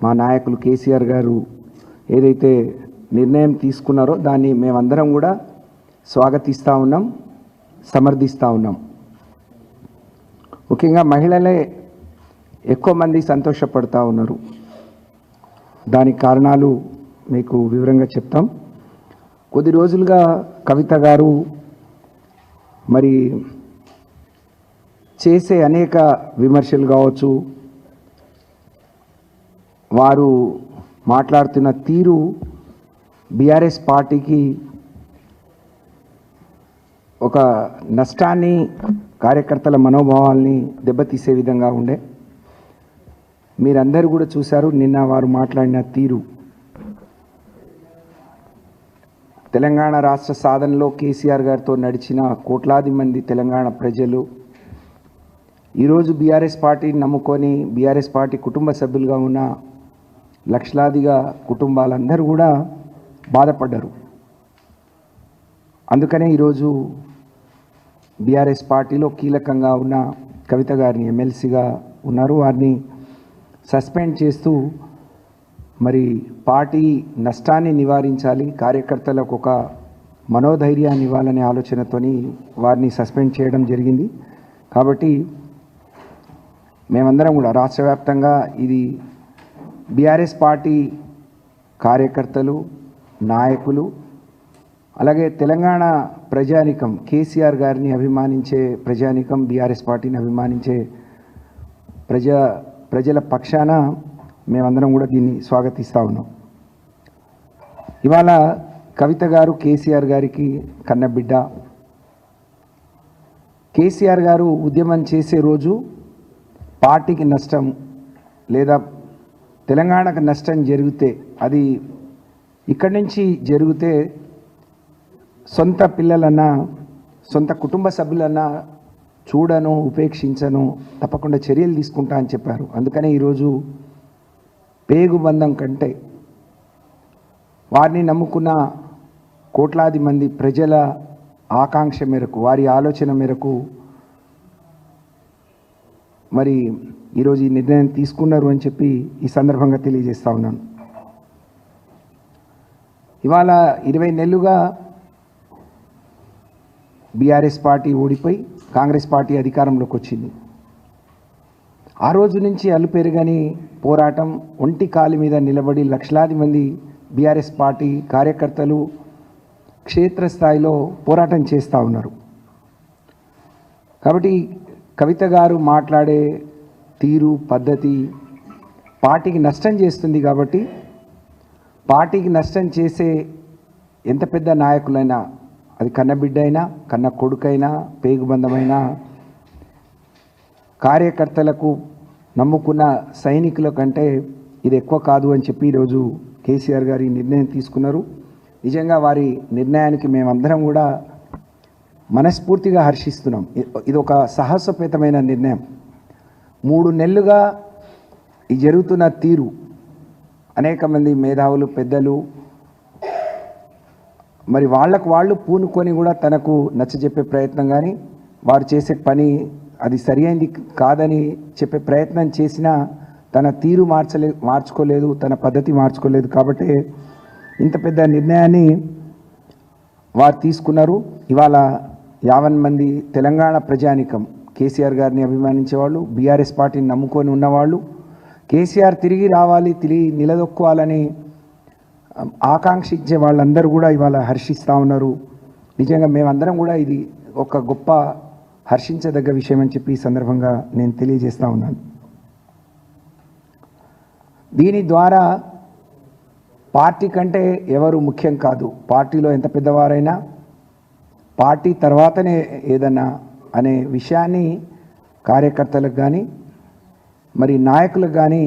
మా నాయకులు కేసీఆర్ గారు ఏదైతే నిర్ణయం తీసుకున్నారో దాన్ని మేమందరం కూడా స్వాగతిస్తూ ఉన్నాం, సమర్థిస్తూ ఉన్నాం. ముఖ్యంగా మహిళలే ఎక్కువ మంది సంతోషపడుతూ ఉన్నారు. దానికి కారణాలు మీకు వివరంగా చెప్తాం. కొద్ది రోజులుగా కవిత గారు మరి చేసే అనేక విమర్శలు కావచ్చు, వారు మాట్లాడుతున్న తీరు బీఆర్ఎస్ పార్టీకి ఒక నష్టాన్ని, కార్యకర్తల మనోభావాల్ని దెబ్బతీసే విధంగా ఉండే. మీరందరూ కూడా చూశారు నిన్న వారు మాట్లాడిన తీరు. తెలంగాణ రాష్ట్ర సాధనలో కేసీఆర్ గారితో నడిచిన కోట్లాది మంది తెలంగాణ ప్రజలు ఈరోజు బీఆర్ఎస్ పార్టీని నమ్ముకొని బీఆర్ఎస్ పార్టీ కుటుంబ సభ్యులుగా ఉన్న లక్షలాదిగా కుటుంబాలందరూ కూడా బాధపడ్డారు. అందుకనే ఈరోజు బీఆర్ఎస్ పార్టీలో కీలకంగా ఉన్న కవిత గారిని ఎమ్మెల్సీగా ఉన్నారు, వారిని సస్పెండ్ చేస్తూ మరి పార్టీ నష్టాన్ని నివారించాలి, కార్యకర్తలకు ఒక మనోధైర్యాన్ని ఇవ్వాలనే ఆలోచనతోని వారిని సస్పెండ్ చేయడం జరిగింది. కాబట్టి మేమందరం కూడా రాష్ట్ర వ్యాప్తంగా ఇది బీఆర్ఎస్ పార్టీ కార్యకర్తలు, నాయకులు, అలాగే తెలంగాణ ప్రజానికం, కేసీఆర్ గారిని అభిమానించే ప్రజానికం, బీఆర్ఎస్ పార్టీని అభిమానించే ప్రజల పక్షాన మేమందరం కూడా దీన్ని స్వాగతిస్తూ ఉన్నాం. ఇవాళ కవిత గారు కేసీఆర్ గారికి కన్నబిడ్డ. కేసీఆర్ గారు ఉద్యమం చేసే రోజు పార్టీకి నష్టం లేదా తెలంగాణకు నష్టం జరిగితే, అది ఇక్కడి నుంచి జరిగితే సొంత పిల్లలన్నా సొంత కుటుంబ సభ్యులన్నా చూడను, ఉపేక్షించను, తప్పకుండా చర్యలు తీసుకుంటా అని చెప్పారు. అందుకనే ఈరోజు పేగుబంధం కంటే వారిని నమ్ముకున్న కోట్లాది మంది ప్రజల ఆకాంక్ష మేరకు, వారి ఆలోచన మేరకు మరి ఈరోజు ఈ నిర్ణయం తీసుకున్నారు అని చెప్పి ఈ సందర్భంగా తెలియజేస్తా ఉన్నాను. ఇవాళ 20 నెలలుగా బీఆర్ఎస్ పార్టీ ఓడిపోయి కాంగ్రెస్ పార్టీ అధికారంలోకి వచ్చింది. ఆ రోజు నుంచి అలుపెరుగని పోరాటం, ఒంటి కాలి మీద నిలబడి లక్షలాది మంది బీఆర్ఎస్ పార్టీ కార్యకర్తలు క్షేత్రస్థాయిలో పోరాటం చేస్తూ ఉన్నారు. కాబట్టి కవిత గారు మాట్లాడే తీరు, పద్ధతి పార్టీకి నష్టం చేస్తుంది. కాబట్టి పార్టీకి నష్టం చేసే ఎంత పెద్ద నాయకులైనా, అది కన్నబిడ్డ అయినా, కన్న కొడుకైనా, పేగుబంధమైనా, కార్యకర్తలకు నమ్ముకున్న సైనికుల కంటే ఇది ఎక్కువ కాదు అని చెప్పి ఈరోజు కేసీఆర్ గారు ఈ నిర్ణయం తీసుకున్నారు. నిజంగా వారి నిర్ణయానికి మేమందరం కూడా మనస్ఫూర్తిగా హర్షిస్తున్నాం. ఇది ఒక సాహసోపేతమైన నిర్ణయం. 3 నెలలుగా ఈ జరుగుతున్న తీరు అనేక మంది మేధావులు, పెద్దలు మరి వాళ్ళు పూనుకొని కూడా తనకు నచ్చజెప్పే ప్రయత్నం, కానీ వారు చేసే పని అది సరైనది కాదని చెప్పే ప్రయత్నం చేసినా తన తీరు మార్చుకోలేదు, తన పద్ధతి మార్చుకోలేదు. కాబట్టి ఇంత పెద్ద నిర్ణయాన్ని వారు తీసుకున్నారు. ఇవాళ 50 మంది తెలంగాణ ప్రజానికం, కేసీఆర్ గారిని అభిమానించేవాళ్ళు, బీఆర్ఎస్ పార్టీని నమ్ముకొని ఉన్నవాళ్ళు, కేసీఆర్ తిరిగి రావాలి, తిరిగి నిలదొక్కోవాలని ఆకాంక్షించే వాళ్ళందరూ కూడా ఇవాళ హర్షిస్తూ ఉన్నారు. నిజంగా మేమందరం కూడా ఇది ఒక గొప్ప హర్షించదగ్గ విషయం అని చెప్పి ఈ సందర్భంగా నేను తెలియజేస్తూ ఉన్నాను. దీని ద్వారా పార్టీ కంటే ఎవరు ముఖ్యం కాదు, పార్టీలో ఎంత పెద్దవారైనా పార్టీ తర్వాతనే ఏదన్నా అనే విషయాన్ని కార్యకర్తలకు కానీ మరి నాయకులకు కానీ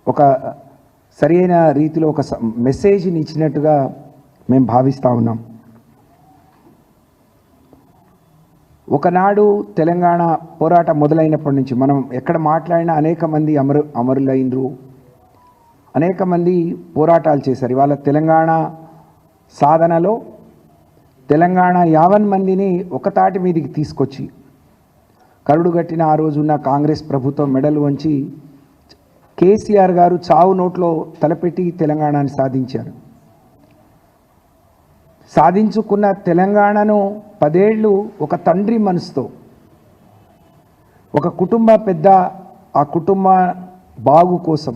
ఒక సరైన రీతిలో ఒక మెసేజ్ని ఇచ్చినట్టుగా మేము భావిస్తూ ఉన్నాం. ఒకనాడు తెలంగాణ పోరాటం మొదలైనప్పటి నుంచి మనం ఎక్కడ మాట్లాడినా అనేక మంది అమరులైనరు, అనేక మంది పోరాటాలు చేశారు. ఇవాళ తెలంగాణ సాధనలో తెలంగాణ 50 మందిని ఒకతాటి మీదికి తీసుకొచ్చి కరుడుగట్టిన ఆ రోజున్న కాంగ్రెస్ ప్రభుత్వం మెడలు వంచి కేసీఆర్ గారు చావు నోట్లో తలపెట్టి తెలంగాణని సాధించారు. సాధించుకున్న తెలంగాణను 10 ఏళ్ళు ఒక తండ్రి మనసుతో, ఒక కుటుంబ పెద్ద ఆ కుటుంబ బాగు కోసం,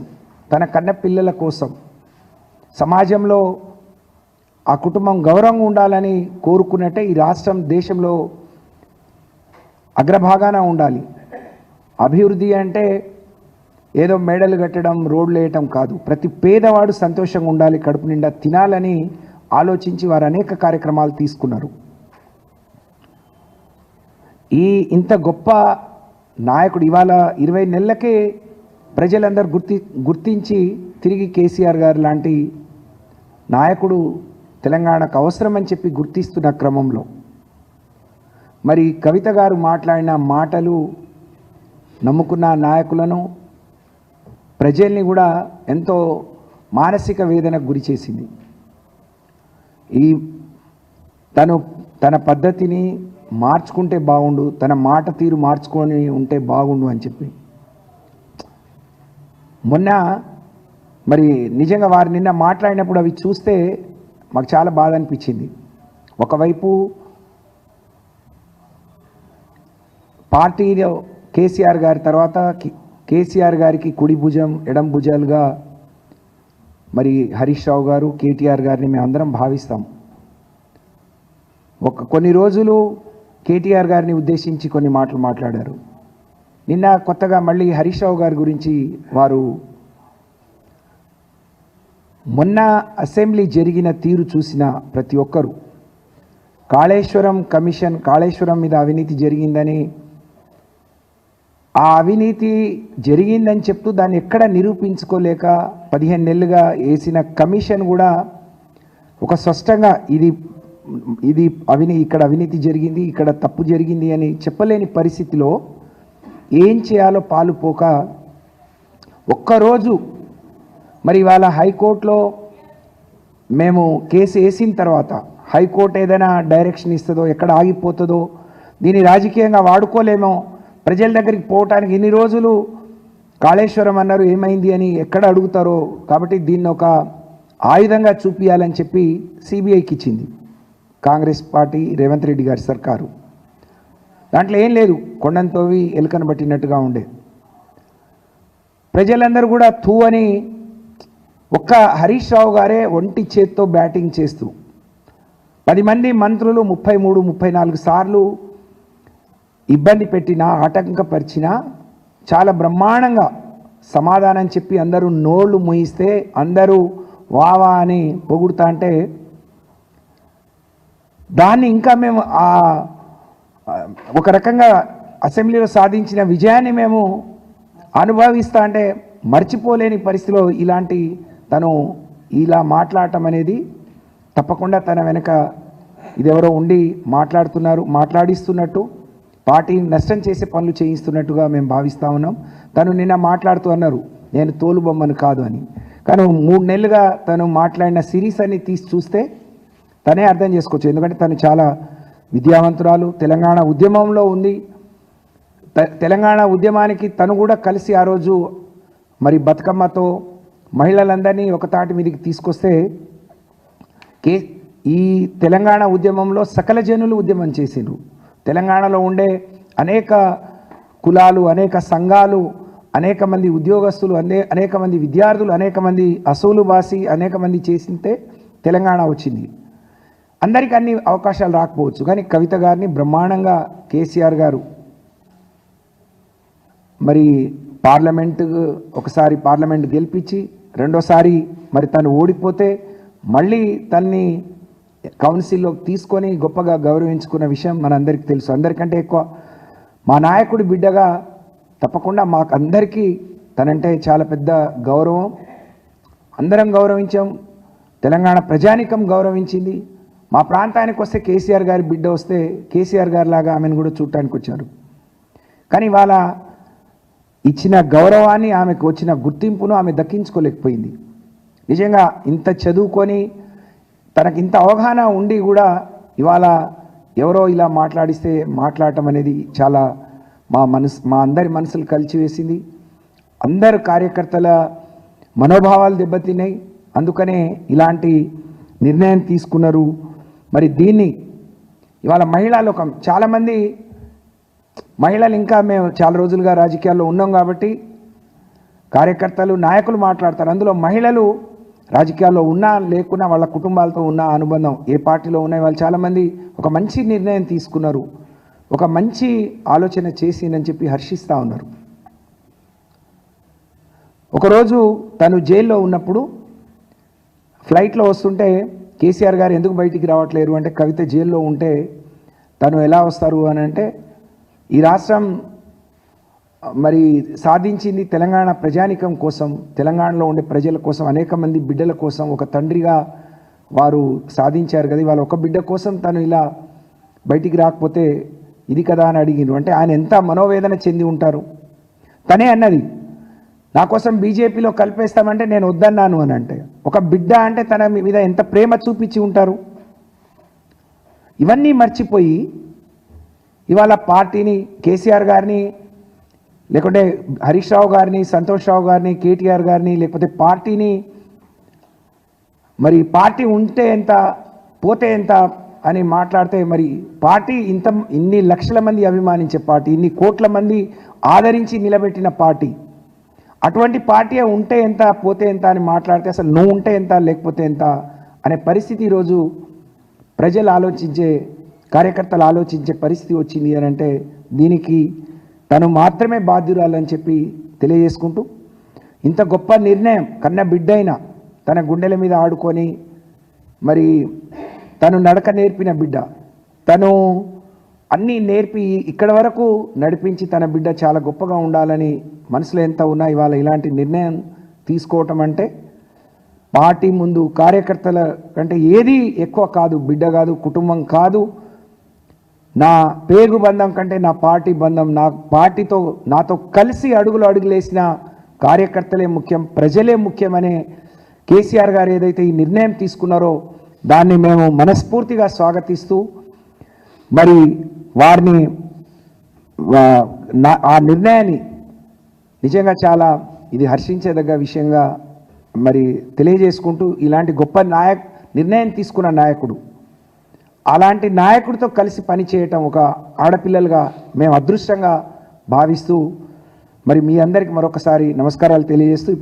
తన కన్న పిల్లల కోసం, సమాజంలో ఆ కుటుంబం గౌరవంగా ఉండాలని కోరుకున్నట్టే ఈ రాష్ట్రం దేశంలో అగ్రభాగాన ఉండాలి. అభివృద్ధి అంటే ఏదో మేడలు కట్టడం, రోడ్లు వేయటం కాదు. ప్రతి పేదవాడు సంతోషంగా ఉండాలి, కడుపు నిండా తినాలని ఆలోచించి వారు అనేక కార్యక్రమాలు తీసుకున్నారు. ఇంత గొప్ప నాయకుడు ఇవాళ 20 నెలలకే ప్రజలందరూ గుర్తించి తిరిగి కేసీఆర్ గారు లాంటి నాయకుడు తెలంగాణకు అవసరమని చెప్పి గుర్తిస్తున్న క్రమంలో మరి కవిత గారు మాట్లాడిన మాటలు నమ్ముకున్న నాయకులను, ప్రజల్ని కూడా ఎంతో మానసిక వేదనకు గురి చేసింది. తన పద్ధతిని మార్చుకుంటే బాగుండు, తన మాట తీరు మార్చుకొని ఉంటే బాగుండు అని చెప్పి మొన్న మరి నిజంగా వారు నిన్న మాట్లాడినప్పుడు అవి చూస్తే మాకు చాలా బాధ అనిపించింది. ఒకవైపు పార్టీలో కేసీఆర్ గారి తర్వాత కేసీఆర్ గారికి కుడి భుజం ఎడం భుజాలుగా మరి హరీష్ రావు గారు, కేటీఆర్ గారిని మేము అందరం భావిస్తాం. కొన్ని రోజులు కేటీఆర్ గారిని ఉద్దేశించి కొన్ని మాటలు మాట్లాడారు. నిన్న కొత్తగా మళ్ళీ హరీష్ రావు గారి గురించి వారు మొన్న అసెంబ్లీ జరిగిన తీరు చూసిన ప్రతి ఒక్కరూ కాళేశ్వరం కమిషన్, కాళేశ్వరం మీద అవినీతి జరిగిందని, ఆ అవినీతి జరిగిందని చెప్తూ దాన్ని ఎక్కడ నిరూపించుకోలేక 15 నెలలుగా వేసిన కమిషన్ కూడా ఒక స్పష్టంగా ఇక్కడ అవినీతి జరిగింది, ఇక్కడ తప్పు జరిగింది అని చెప్పలేని పరిస్థితిలో ఏం చేయాలో పాలుపోక ఒక్కరోజు మరి ఇవాళ హైకోర్టులో మేము కేసు వేసిన తర్వాత హైకోర్టు ఏదైనా డైరెక్షన్ ఇస్తుందో, ఎక్కడ ఆగిపోతుందో, దీన్ని రాజకీయంగా వాడుకోలేమో, ప్రజల దగ్గరికి పోవటానికి ఇన్ని రోజులు కాళేశ్వరం అన్నారు ఏమైంది అని ఎక్కడ అడుగుతారో, కాబట్టి దీన్ని ఒక ఆయుధంగా చూపించాలని చెప్పి సిబిఐకి ఇచ్చింది కాంగ్రెస్ పార్టీ, రేవంత్ రెడ్డి గారి సర్కారు. దాంట్లో ఏం లేదు, కొండంతోవి ఎలుకను పట్టినట్టుగా ఉండే. ప్రజలందరూ కూడా తూ అని ఒక్క హరీష్ రావు గారే ఒంటి చేత్తో బ్యాటింగ్ చేస్తూ 10 మంది మంత్రులు 33-34 సార్లు ఇబ్బంది పెట్టినా, ఆటంకపరిచినా చాలా బ్రహ్మాండంగా సమాధానం చెప్పి అందరూ నోళ్ళు మూయిస్తే అందరూ వావా అని పొగుడుతా అంటే దాన్ని ఇంకా మేము ఒక రకంగా అసెంబ్లీలో సాధించిన విజయాన్ని మేము అనుభవిస్తా అంటే మర్చిపోలేని పరిస్థితిలో ఇలాంటి తను ఇలా మాట్లాడటం అనేది తప్పకుండా తన వెనక ఇదెవరో ఉండి మాట్లాడిస్తున్నట్టు, పార్టీని నష్టం చేసే పనులు చేయిస్తున్నట్టుగా మేము భావిస్తూ ఉన్నాం. తను నిన్న మాట్లాడుతూ అన్నారు నేను తోలుబొమ్మను కాదు అని. కానీ 3 నెలలుగా తను మాట్లాడిన సిరీస్ అన్ని తీసి చూస్తే తనే అర్థం చేసుకోవచ్చు. ఎందుకంటే తను చాలా విద్యావంతురాలు, తెలంగాణ ఉద్యమంలో ఉంది. తెలంగాణ ఉద్యమానికి తను కూడా కలిసి ఆ రోజు మరి బతుకమ్మతో మహిళలందరినీ ఒక తాటి మీదకి తీసుకొస్తే ఈ తెలంగాణ ఉద్యమంలో సకల జనులు ఉద్యమం చేసిండ్రు. తెలంగాణలో ఉండే అనేక కులాలు, అనేక సంఘాలు, అనేక మంది ఉద్యోగస్తులు, అనేక మంది విద్యార్థులు, అనేక మంది అసూలు బాసి అనేక మంది చేసింటే తెలంగాణ వచ్చింది. అందరికీ అన్ని అవకాశాలు రాకపోవచ్చు, కానీ కవిత గారిని బ్రహ్మాండంగా కేసీఆర్ గారు మరి ఒకసారి పార్లమెంట్ గెలిపించి రెండోసారి మరి తను ఓడిపోతే మళ్ళీ తన్ని కౌన్సిల్లోకి తీసుకొని గొప్పగా గౌరవించుకున్న విషయం మనందరికీ తెలుసు. అందరికంటే ఎక్కువ మా నాయకుడి బిడ్డగా తప్పకుండా మాకు అందరికీ తనంటే చాలా పెద్ద గౌరవం. అందరం గౌరవించాం, తెలంగాణ ప్రజానికం గౌరవించింది. మా ప్రాంతానికి వస్తే కేసీఆర్ గారి బిడ్డ వస్తే కేసీఆర్ గారి లాగా ఆమెను కూడా చూడటానికి వచ్చారు. కానీ వాళ్ళ ఇచ్చిన గౌరవాన్ని, ఆమెకు వచ్చిన గుర్తింపును ఆమె దక్కించుకోలేకపోయింది. నిజంగా ఇంత చదువుకొని తనకి ఇంత అవగాహన ఉండి కూడా ఇవాళ ఎవరో ఇలా మాట్లాడటం అనేది చాలా మా అందరి మనసులు కలిచివేసింది. అందరు కార్యకర్తల మనోభావాలు దెబ్బతిన్నాయి. అందుకనే ఇలాంటి నిర్ణయం తీసుకున్నారు. మరి దీన్ని ఇవాళ మహిళా లోకం చాలామంది మహిళలు ఇంకా మేము చాలా రోజులుగా రాజకీయాల్లో ఉన్నాం కాబట్టి కార్యకర్తలు నాయకులు మాట్లాడతారు. అందులో మహిళలు రాజకీయాల్లో ఉన్నా లేకున్నా వాళ్ళ కుటుంబాలతో ఉన్న అనుబంధం ఏ పార్టీలో ఉన్నాయి వాళ్ళు చాలామంది ఒక మంచి నిర్ణయం తీసుకున్నారు, ఒక మంచి ఆలోచన చేసిందని చెప్పి హర్షిస్తూ ఉన్నారు. ఒకరోజు తను జైల్లో ఉన్నప్పుడు ఫ్లైట్లో వస్తుంటే కేసీఆర్ గారు ఎందుకు బయటికి రావట్లేరు అంటే కవిత జైల్లో ఉంటే తను ఎలా వస్తారు అని అంటే ఈ రాష్ట్రం మరి సాధించింది తెలంగాణ ప్రజానికం కోసం, తెలంగాణలో ఉండే ప్రజల కోసం, అనేక మంది బిడ్డల కోసం ఒక తండ్రిగా వారు సాధించారు కదా. ఇవాళ ఒక బిడ్డ కోసం తను ఇలా బయటికి రాకపోతే ఇది కదా అని అడిగిరు. అంటే ఆయన ఎంత మనోవేదన చెంది ఉంటారు. తనే అన్నది నా కోసం బీజేపీలో కలిపేస్తామంటే నేను వద్దన్నాను అని. అంటే ఒక బిడ్డ అంటే తన మీద ఎంత ప్రేమ చూపించి ఉంటారు. ఇవన్నీ మర్చిపోయి ఇవాళ పార్టీని, కేసీఆర్ గారిని, లేకుంటే హరీష్ రావు గారిని, సంతోష్ రావు గారిని, కేటీఆర్ గారిని, లేకపోతే పార్టీని, మరి పార్టీ ఉంటే ఎంత పోతే ఎంత అని మాట్లాడితే మరి పార్టీ ఇన్ని లక్షల మంది అభిమానించే పార్టీ, ఇన్ని కోట్ల మంది ఆదరించి నిలబెట్టిన పార్టీ, అటువంటి పార్టీ ఉంటే ఎంత పోతే ఎంత అని మాట్లాడితే అసలు నువ్వు ఉంటే ఎంత లేకపోతే ఎంత అనే పరిస్థితి ఈరోజు ప్రజలు ఆలోచించే, కార్యకర్తలు ఆలోచించే పరిస్థితి వచ్చింది అని అంటే దీనికి తను మాత్రమే బాధ్యురాలని చెప్పి తెలియజేసుకుంటూ, ఇంత గొప్ప నిర్ణయం కన్న బిడ్డైనా తన గుండెల మీద ఆడుకొని మరి తను నడక నేర్పిన బిడ్డ, తను అన్నీ నేర్పి ఇక్కడి వరకు నడిపించి తన బిడ్డ చాలా గొప్పగా ఉండాలని మనసులో ఎంత ఉన్నా ఇవాళ ఇలాంటి నిర్ణయం తీసుకోవటం అంటే పార్టీ ముందు కార్యకర్తల కంటే ఏది ఎక్కువ కాదు, బిడ్డ కాదు, కుటుంబం కాదు, నా పేగు బంధం కంటే నా పార్టీ బంధం, నా పార్టీతో నాతో కలిసి అడుగులేసిన కార్యకర్తలే ముఖ్యం, ప్రజలే ముఖ్యమనే కేసీఆర్ గారు ఏదైతే ఈ నిర్ణయం తీసుకున్నారో దాన్ని మేము మనస్ఫూర్తిగా స్వాగతిస్తూ మరి వారిని ఆ నిర్ణయాన్ని నిజంగా చాలా ఇది హర్షించేదగ్గ విషయంగా మరి తెలియజేసుకుంటూ, ఇలాంటి గొప్ప నిర్ణయం తీసుకున్న నాయకుడు, అలాంటి నాయకుడితో కలిసి పనిచేయటం ఒక ఆడపిల్లలుగా మేము అదృష్టంగా భావిస్తూ మరి మీ అందరికీ మరొకసారి నమస్కారాలు తెలియజేస్తూ ఇప్పుడు